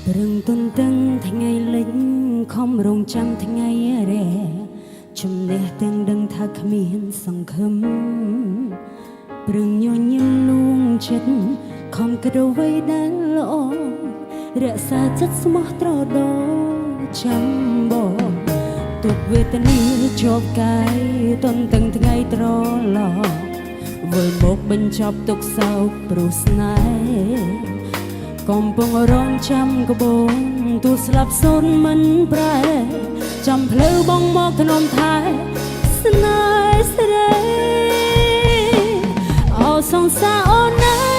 ព្រឹងទុនតឹងថ្ងៃលិចខំរងចាំថ្ងៃរែជំនះទាំងដឹងថាគ្មានសង្ឃឹមព្រឹងញញឹមលួងចិត្តខំគិតអ្វីដែលល្អរក្សាចិត្តស្មោះត្រដោចាំបងទុកវេទនាជាប់កាយទុនតឹងថ្ងៃត្រឡប់វិលមកបញ្ចប់ទុកសោកព្រោះស្នេហ៍កំពុងរងចាំក្បូនទូស្លាប់សូនមិនប្រែចាំផ្លូវបងមកធ្នមថែស្នេហ៍ស្រីអោសងសាអូនណា